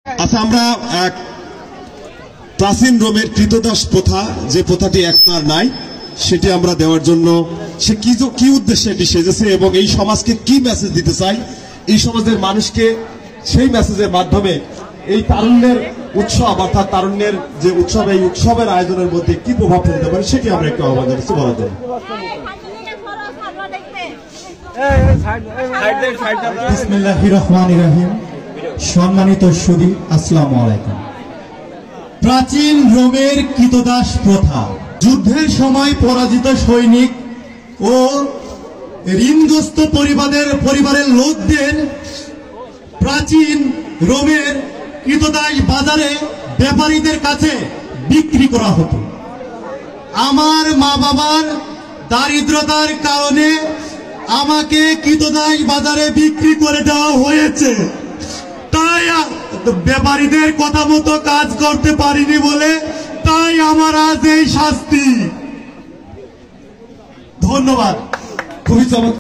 আচ্ছা, আমরা প্রাচীন রোমের কৃতদাস প্রথা, যে প্রথাটি এখন আর নাই, সেটি আমরা দেওয়ার জন্য সে কি উদ্দেশ্যে এটি সেজেছে এবং এই সমাজকে কি মেসেজ দিতে চাই, এই সমাজের মানুষকে সেই মেসেজের মাধ্যমে এই তারুণ্যের উৎসব অর্থাৎ তারুণ্যের যে উৎসব, এই উৎসবের আয়োজনের মধ্যে কি প্রভাব ফেলতে পারে সেটি আমরা একটু আহ্বান জানাচ্ছি বলার জন্য। বিসমিল্লাহির রহমানির রহিম। সম্মানিত সুধী, আসসালামু আলাইকুম। প্রাচীন রোমের কৃতদাস প্রথা, যুদ্ধের সময় পরাজিত সৈনিক ও ঋণগ্রস্ত পরিবারের লোকদের প্রাচীন রোমের কৃতদাস বাজারে ব্যাপারীদের কাছে বিক্রি করা হতো। আমার মা বাবার দারিদ্রতার কারণে আমাকে কৃতদাস বাজারে বিক্রি করে দেওয়া হয়েছে, তাই ব্যাপারীদের কথা মতো কাজ করতে পারিনি বলে তাই আমার আজ এই শাস্তি। ধন্যবাদ। খুবই চমৎকার।